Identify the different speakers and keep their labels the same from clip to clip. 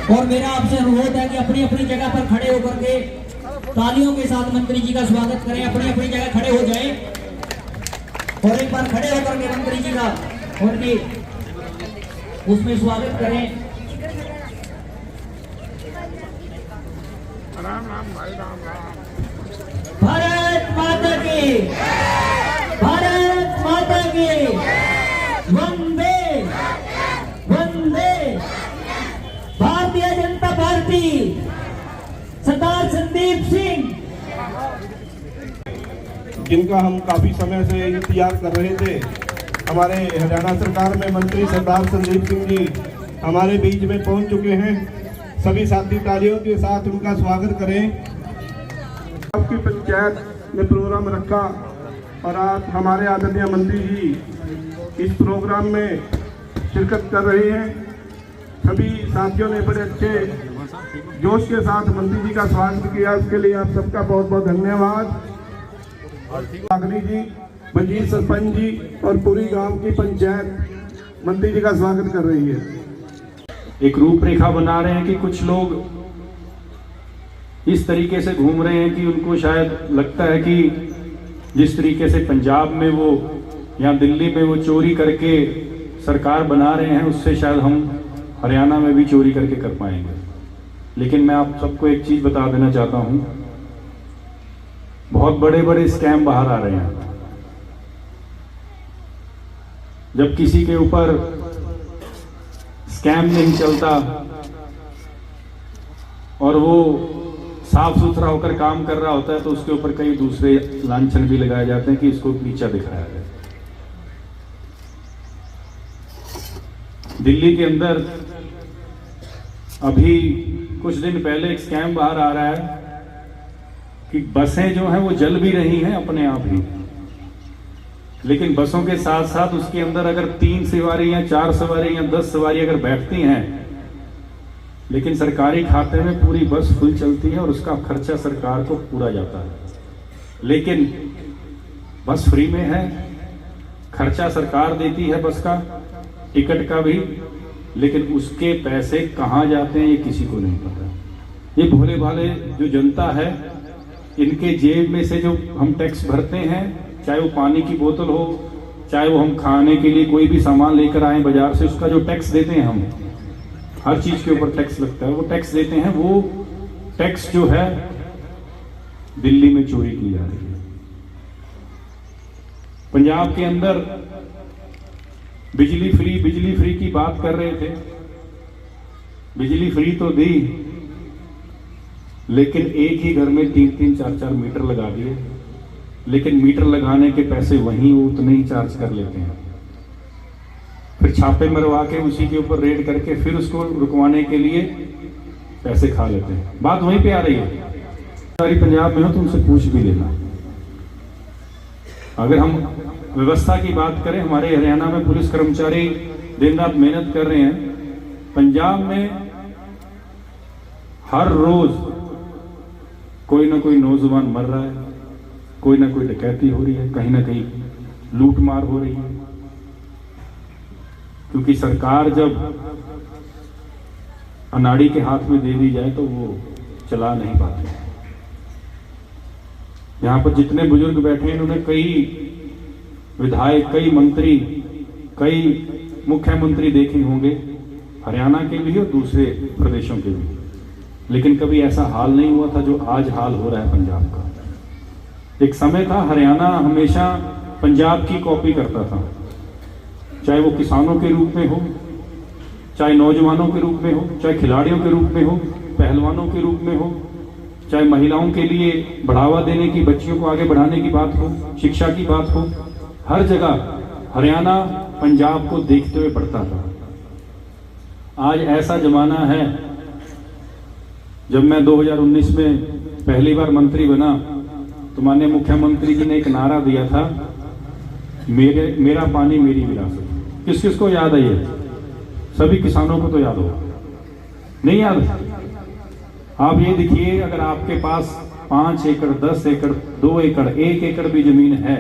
Speaker 1: और मेरा आपसे अनुरोध है कि अपनी अपनी जगह पर खड़े होकर के तालियों के साथ मंत्री जी का स्वागत करें। अपनी अपनी जगह खड़े हो जाएं और एक बार खड़े होकर के मंत्री जी का उनकी उसमें स्वागत करें।
Speaker 2: राम राम भाई राम राम।
Speaker 1: भारत माता की, भारत माता की, वंदे वंदे। भारतीय जनता पार्टी, सरदार संदीप सिंह,
Speaker 2: जिनका हम काफी समय से इंतजार कर रहे थे। हमारे हरियाणा सरकार में मंत्री सरदार संदीप सिंह जी हमारे बीच में पहुंच चुके हैं। सभी साथी तालियों के साथ उनका स्वागत करें। आपकी पंचायत ने प्रोग्राम रखा और आज हमारे आदरणीय मंत्री जी इस प्रोग्राम में शिरकत कर रहे हैं। सभी साथियों ने बड़े अच्छे जोश के साथ मंत्री जी का स्वागत किया, उसके लिए आप सबका बहुत बहुत धन्यवाद। अग्नि जी, मंजीत सरपंच जी और पूरी गांव की पंचायत मंत्री जी का स्वागत कर रही है।
Speaker 3: एक रूपरेखा बना रहे हैं कि कुछ लोग इस तरीके से घूम रहे हैं कि उनको शायद लगता है कि जिस तरीके से पंजाब में वो या दिल्ली में वो चोरी करके सरकार बना रहे हैं, उससे शायद हम हरियाणा में भी चोरी करके कर पाएंगे। लेकिन मैं आप सबको एक चीज बता देना चाहता हूं, बहुत बड़े बड़े स्कैम बाहर आ रहे हैं। जब किसी के ऊपर स्कैम नहीं चलता और वो साफ सुथरा होकर काम कर रहा होता है तो उसके ऊपर कई दूसरे लांछन भी लगाए जाते हैं कि इसको नीचा दिखाया है। दिल्ली के अंदर अभी कुछ दिन पहले एक स्कैम बाहर आ रहा है कि बसें जो हैं वो जल भी रही हैं अपने आप ही, लेकिन बसों के साथ साथ उसके अंदर अगर 3 सवारी या 4 सवारी या 10 सवारी अगर बैठती हैं, लेकिन सरकारी खाते में पूरी बस फुल चलती है और उसका खर्चा सरकार को पूरा जाता है। लेकिन बस फ्री में है, खर्चा सरकार देती है बस का, टिकट का भी, लेकिन उसके पैसे कहाँ जाते हैं ये किसी को नहीं पता। ये भोले भाले जो जनता है, इनके जेब में से जो हम टैक्स भरते हैं, चाहे वो पानी की बोतल हो, चाहे वो हम खाने के लिए कोई भी सामान लेकर आए बाजार से, उसका जो टैक्स देते हैं हम, हर चीज के ऊपर टैक्स लगता है, वो टैक्स देते हैं। वो टैक्स जो है दिल्ली में चोरी की जा रही है। पंजाब के अंदर बिजली फ्री की बात कर रहे थे, बिजली फ्री तो दी, लेकिन एक ही घर में 3-3, 4-4 मीटर लगा दिए, लेकिन मीटर लगाने के पैसे वहीं उतने ही चार्ज कर लेते हैं। फिर छापे मरवा के उसी के ऊपर रेड करके फिर उसको रुकवाने के लिए पैसे खा लेते हैं। बात वहीं पे आ रही है। सारी पंजाब में हो तो उनसे पूछ भी लेना। अगर हम व्यवस्था की बात करें, हमारे हरियाणा में पुलिस कर्मचारी दिन रात मेहनत कर रहे हैं। पंजाब में हर रोज कोई ना कोई नौजवान मर रहा है, कोई ना कोई डकैती हो रही है, कहीं ना कहीं लूट मार हो रही है, क्योंकि सरकार जब अनाड़ी के हाथ में दे दी जाए तो वो चला नहीं पाते। यहां पर जितने बुजुर्ग बैठे हैं, इन्होंने कई विधायक, कई मंत्री, कई मुख्यमंत्री देखे होंगे, हरियाणा के भी और दूसरे प्रदेशों के भी, लेकिन कभी ऐसा हाल नहीं हुआ था जो आज हाल हो रहा है पंजाब का। एक समय था हरियाणा हमेशा पंजाब की कॉपी करता था, चाहे वो किसानों के रूप में हो, चाहे नौजवानों के रूप में हो, चाहे खिलाड़ियों के रूप में हो, पहलवानों के रूप में हो, चाहे महिलाओं के लिए बढ़ावा देने की, बच्चियों को आगे बढ़ाने की बात हो, शिक्षा की बात हो, हर जगह हरियाणा पंजाब को देखते हुए बढ़ता था। आज ऐसा जमाना है, जब मैं 2019 में पहली बार मंत्री बना तो माननीय मुख्यमंत्री जी ने एक नारा दिया था, मेरा पानी मेरी विरासत। किस किस को याद है ये? सभी किसानों को तो याद होगा, नहीं याद? आप ये देखिए, अगर आपके पास 5 एकड़, 10 एकड़, 2 एकड़, 1 एकड़ भी जमीन है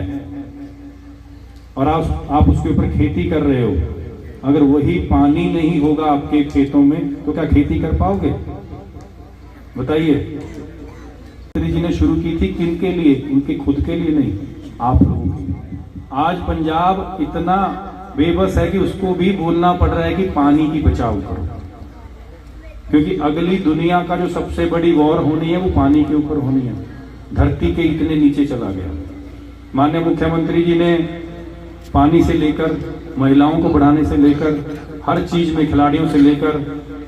Speaker 3: और आप उसके ऊपर खेती कर रहे हो, अगर वही पानी नहीं होगा आपके खेतों में तो क्या खेती कर पाओगे? बताइए। मोदी जी ने शुरू की थी किनके लिए? उनके खुद के लिए नहीं, आप लोगों के लिए। आज पंजाब इतना बेबस है कि उसको भी बोलना पड़ रहा है कि पानी की बचाव करो, क्योंकि अगली दुनिया का जो सबसे बड़ी वॉर होनी है वो पानी के ऊपर होनी है। धरती के इतने नीचे चला गया। माननीय मुख्यमंत्री जी ने पानी से लेकर महिलाओं को बढ़ाने से लेकर हर चीज में, खिलाड़ियों से लेकर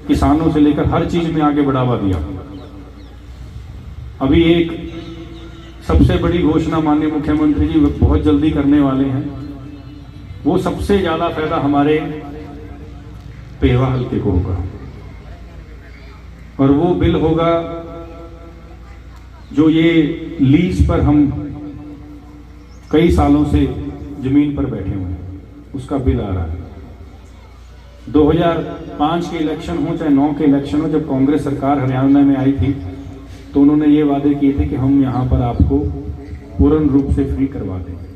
Speaker 3: किसानों से लेकर हर चीज में आगे बढ़ावा दिया। अभी एक सबसे बड़ी घोषणा माननीय मुख्यमंत्री जी बहुत जल्दी करने वाले हैं। वो सबसे ज्यादा फायदा हमारे पेवा हल्के को होगा, और वो बिल होगा जो ये लीज पर हम कई सालों से जमीन पर बैठे हुए हैं, उसका बिल आ रहा है। 2005 के इलेक्शन हो चाहे 9 के इलेक्शन हो, जब कांग्रेस सरकार हरियाणा में आई थी तो उन्होंने ये वादे किए थे कि हम यहाँ पर आपको पूर्ण रूप से फ्री करवा देंगे,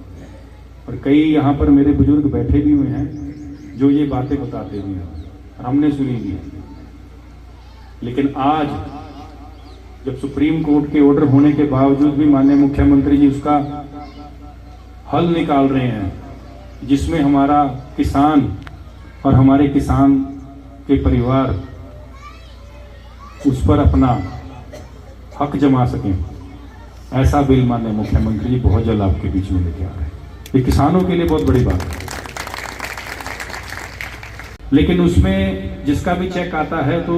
Speaker 3: और कई यहाँ पर मेरे बुजुर्ग बैठे भी हुए हैं जो ये बातें बताते भी हैं और हमने सुनी भी है। लेकिन आज जब सुप्रीम कोर्ट के ऑर्डर होने के बावजूद भी माननीय मुख्यमंत्री जी उसका हल निकाल रहे हैं, जिसमें हमारा किसान और हमारे किसान के परिवार उस पर अपना हक जमा सकें, ऐसा बिल माननीय मुख्यमंत्री जी बहुत जल्द आपके बीच में लेके आ रहे हैं। ये किसानों के लिए बहुत बड़ी बात है। लेकिन उसमें जिसका भी चेक आता है तो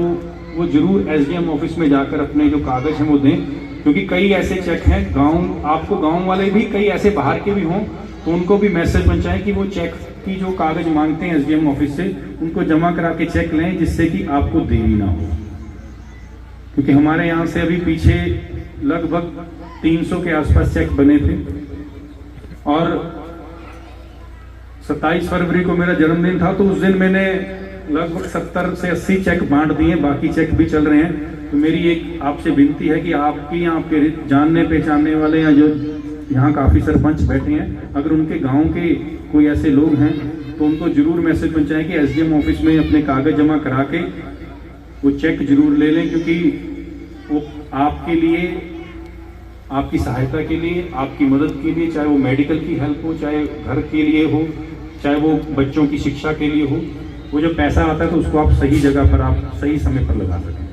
Speaker 3: वो जरूर एसडीएम ऑफिस में जाकर अपने जो कागज हैं वो दें, क्योंकि कई ऐसे चेक हैं गांव, आपको गांव वाले भी कई ऐसे बाहर के भी हों तो उनको भी मैसेज पहुंचाएं कि वो चेक की जो कागज मांगते हैं एसडीएम ऑफिस से उनको जमा करा के चेक लें, जिससे कि आपको देरी ना हो। क्योंकि हमारे यहाँ से अभी पीछे लगभग 300 के आसपास चेक बने थे, और 27 फरवरी को मेरा जन्मदिन था तो उस दिन मैंने लगभग 70 से 80 चेक बांट दिए, बाकी चेक भी चल रहे हैं। तो मेरी एक आपसे विनती है कि आपकी आपके जानने पहचानने वाले या जो यहाँ काफी सरपंच बैठे हैं, अगर उनके गांव के कोई ऐसे लोग हैं तो उनको जरूर मैसेज पहुंचाएं कि एसडीएम ऑफिस में अपने कागज जमा करा के वो चेक जरूर ले लें, क्योंकि वो आपके लिए, आपकी सहायता के लिए, आपकी मदद के लिए, चाहे वो मेडिकल की हेल्प हो, चाहे घर के लिए हो, चाहे वो बच्चों की शिक्षा के लिए हो, वो जो पैसा आता है तो उसको आप सही जगह पर, आप सही समय पर लगा सकें।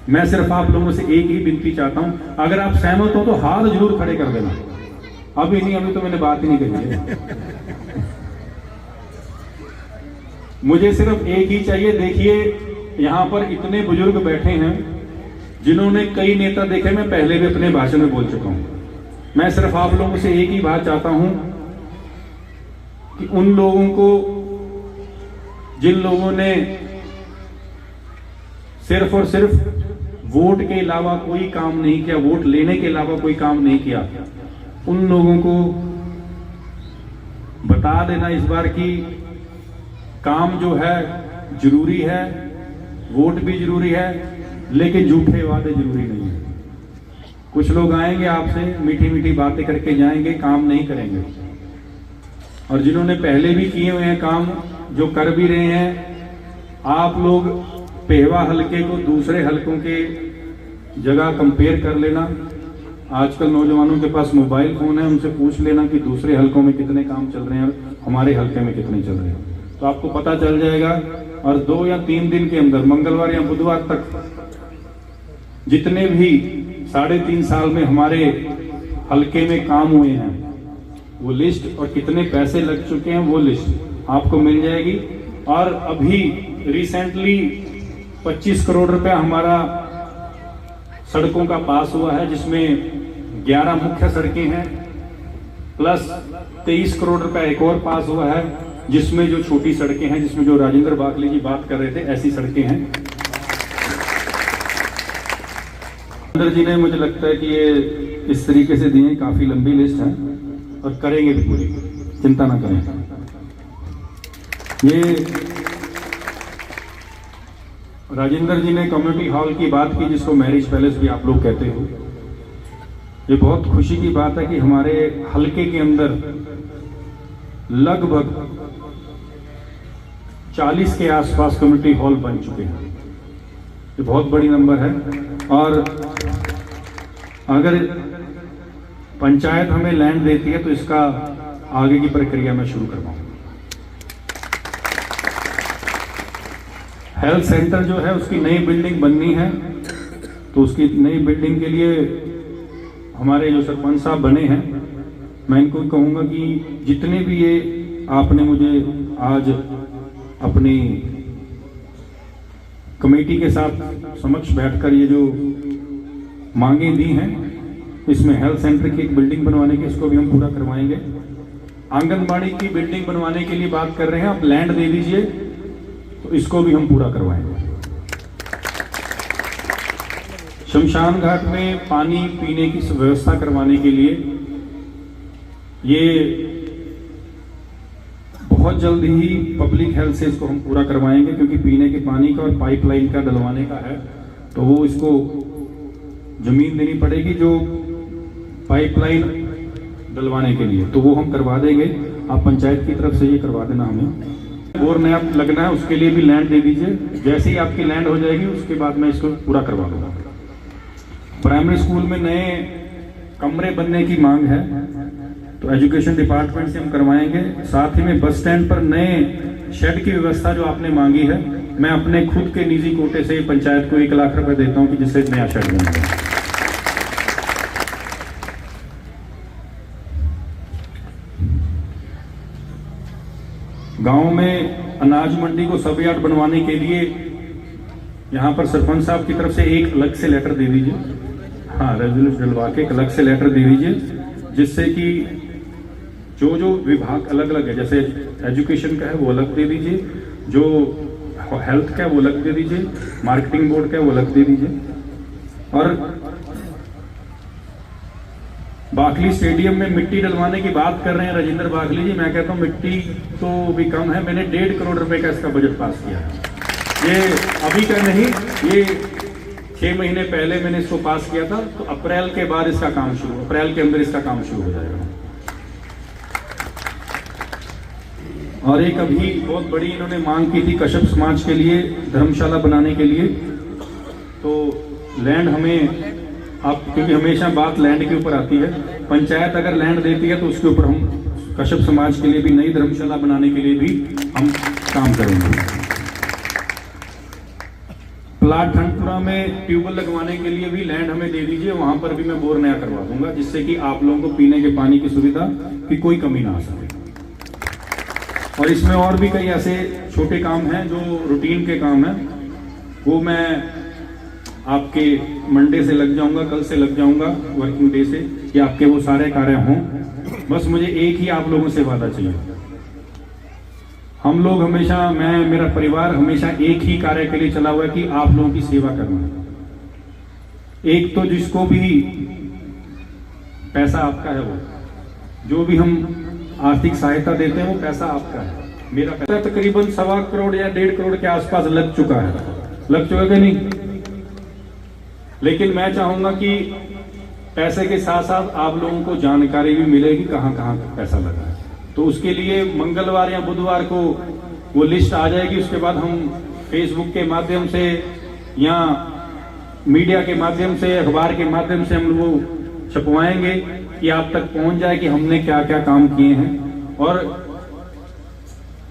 Speaker 3: मैं सिर्फ आप लोगों से एक ही विनती चाहता हूं, अगर आप सहमत हो तो हाथ जरूर खड़े कर देना। अभी नहीं, अभी तो मैंने बात ही नहीं करी है। मुझे सिर्फ एक ही चाहिए। देखिए यहाँ पर इतने बुजुर्ग बैठे हैं जिन्होंने कई नेता देखे, मैं पहले भी अपने भाषण में बोल चुका हूं। मैं सिर्फ आप लोगों से एक ही बात चाहता हूं कि उन लोगों को, जिन लोगों ने सिर्फ और सिर्फ वोट के अलावा कोई काम नहीं किया, वोट लेने के अलावा कोई काम नहीं किया, उन लोगों को बता देना इस बार की काम जो है जरूरी है, वोट भी जरूरी है, लेकिन झूठे वादे जरूरी नहीं है। कुछ लोग आएंगे आपसे मीठी मीठी बातें करके जाएंगे, काम नहीं करेंगे। और जिन्होंने पहले भी किए हुए हैं काम, जो कर भी रहे हैं, आप लोग पेहवा हलके को दूसरे हलकों के जगह कंपेयर कर लेना। आजकल नौजवानों के पास मोबाइल फोन है, उनसे पूछ लेना कि दूसरे हलकों में कितने काम चल रहे हैं और हमारे हलके में कितने चल रहे हैं, तो आपको पता चल जाएगा। और 2 या 3 दिन के अंदर, मंगलवार या बुधवार तक, जितने भी 3.5 साल में हमारे हलके में काम हुए हैं वो लिस्ट, और कितने पैसे लग चुके हैं वो लिस्ट आपको मिल जाएगी। और अभी रिसेंटली 25 करोड़ रुपया हमारा सड़कों का पास हुआ है, जिसमें 11 मुख्य सड़कें हैं, प्लस 23 करोड़ रुपया एक और पास हुआ है, जिसमें जो छोटी सड़कें हैं, जिसमें जो राजेंद्र बागले जी बात कर रहे थे, ऐसी सड़कें हैं। राजेंद्र जी ने, मुझे लगता है कि ये इस तरीके से दिए, काफी लंबी लिस्ट है और करेंगे भी पूरी, चिंता ना करें। ये राजेंद्र जी ने कम्युनिटी हॉल की बात की, जिसको मैरिज पैलेस भी आप लोग कहते हो। ये बहुत खुशी की बात है कि हमारे हलके के अंदर लगभग 40 के आसपास कम्युनिटी हॉल बन चुके हैं। ये बहुत बड़ी नंबर है। और अगर पंचायत हमें लैंड देती है तो इसका आगे की प्रक्रिया मैं शुरू करवाऊंगा। हेल्थ सेंटर जो है उसकी नई बिल्डिंग बननी है, तो उसकी नई बिल्डिंग के लिए हमारे जो सरपंच साहब बने हैं, मैं इनको कहूंगा कि जितने भी ये आपने मुझे आज अपनी कमेटी के साथ समक्ष बैठकर ये जो मांगे दी हैं, इसमें हेल्थ सेंटर की एक बिल्डिंग बनवाने की, इसको भी हम पूरा करवाएंगे। आंगनबाड़ी की बिल्डिंग बनवाने के लिए बात कर रहे हैं, आप लैंड दे दीजिए तो इसको भी हम पूरा करवाएंगे। शमशान घाट में पानी पीने की व्यवस्था करवाने के लिए ये बहुत जल्द ही पब्लिक हेल्थ से इसको हम पूरा करवाएंगे, क्योंकि पीने के पानी का और पाइपलाइन का डलवाने का है, तो वो इसको जमीन देनी पड़ेगी जो पाइपलाइन डलवाने के लिए, तो वो हम करवा देंगे। आप पंचायत की तरफ से ये करवा देना हमें। बोर नया लगना है, उसके लिए भी लैंड दे दीजिए। जैसे ही आपकी लैंड हो जाएगी उसके बाद मैं इसको पूरा करवा दूंगा। प्राइमरी स्कूल में नए कमरे बनने की मांग है, तो एजुकेशन डिपार्टमेंट से हम करवाएंगे। साथ ही में बस स्टैंड पर नए शेड की व्यवस्था जो आपने मांगी है, मैं अपने खुद के निजी कोटे से पंचायत को 1 लाख रुपए देता हूं कि जिससे नया शेड बन जाए। गांव में अनाज मंडी को सब यार्ड बनवाने के लिए यहाँ पर सरपंच साहब की तरफ से एक अलग से लेटर दे दीजिए। हाँ, रेजोल्यूशन डलवा के एक अलग से लेटर दे दीजिए, जिससे कि जो जो विभाग अलग अलग है, जैसे एजुकेशन का है वो अलग दे दीजिए, जो हेल्थ का है वो अलग दे दीजिए, मार्केटिंग बोर्ड का है वो अलग दे दीजिए। और बाखली स्टेडियम में मिट्टी डलवाने की बात कर रहे हैं राजेंद्र बाखली जी, मैं कहता हूँ मिट्टी तो भी कम है। मैंने 1.5 करोड़ रुपए का इसका बजट पास किया है। ये अभी का नहीं, ये 6 महीने पहले मैंने इसको पास किया था, तो अप्रैल के बाद इसका काम शुरू, अप्रैल के अंदर इसका काम शुरू हो जाएगा। और एक अभी बहुत बड़ी इन्होंने मांग की थी कश्यप समाज के लिए धर्मशाला बनाने के लिए, तो लैंड हमें आप, क्योंकि हमेशा बात लैंड के ऊपर आती है, पंचायत अगर लैंड देती है तो उसके ऊपर हम कश्यप समाज के लिए भी नई धर्मशाला बनाने के लिए भी हम काम करेंगे। प्लाट ठंडपुरा में ट्यूबवेल लगवाने के लिए भी लैंड हमें दे दीजिए, वहां पर भी मैं बोर नया करवा दूंगा, जिससे कि आप लोगों को पीने के पानी की सुविधा की कोई कमी ना आ सके। और इसमें और भी कई ऐसे छोटे काम हैं जो रूटीन के काम हैं, वो मैं आपके मंडे से लग जाऊंगा, कल से लग जाऊंगा वर्किंग डे से, कि आपके वो सारे कार्य हों। बस मुझे एक ही आप लोगों से वादा चाहिए। हम लोग हमेशा, मैं, मेरा परिवार हमेशा एक ही कार्य के लिए चला हुआ है कि आप लोगों की सेवा करना। एक तो जिसको भी पैसा आपका है, वो जो भी हम आर्थिक सहायता देते हैं वो पैसा आपका है। मेरा पैसा तकरीबन 1.25 करोड़ या 1.5 करोड़ के आसपास लग चुका है, लग चुका कि नहीं? लेकिन मैं चाहूंगा कि पैसे के साथ साथ आप लोगों को जानकारी भी मिलेगी कहां कहां पैसा लगा है। तो उसके लिए मंगलवार या बुधवार को वो लिस्ट आ जाएगी। उसके बाद हम फेसबुक के माध्यम से या मीडिया के माध्यम से, अखबार के माध्यम से हम वो छपवाएंगे कि आप तक पहुंच जाए कि हमने क्या क्या काम किए हैं। और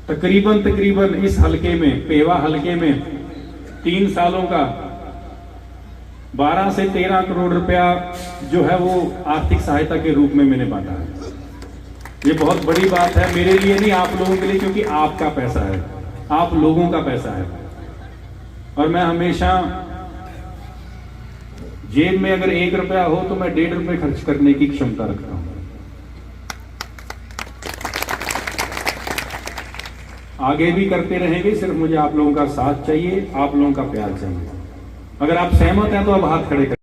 Speaker 3: तकरीबन इस हलके में, पेवा हलके में 3 सालों का 12 से 13 करोड़ रुपया जो है वो आर्थिक सहायता के रूप में मैंने बांटा है। ये बहुत बड़ी बात है मेरे लिए नहीं, आप लोगों के लिए, क्योंकि आपका पैसा है, आप लोगों का पैसा है। और मैं हमेशा जेब में अगर 1 रुपया हो तो मैं 1.5 रुपये खर्च करने की क्षमता रखता हूं। आगे भी करते रहेंगे, सिर्फ मुझे आप लोगों का साथ चाहिए, आप लोगों का प्यार चाहिए। अगर आप सहमत हैं तो आप हाथ खड़े करें।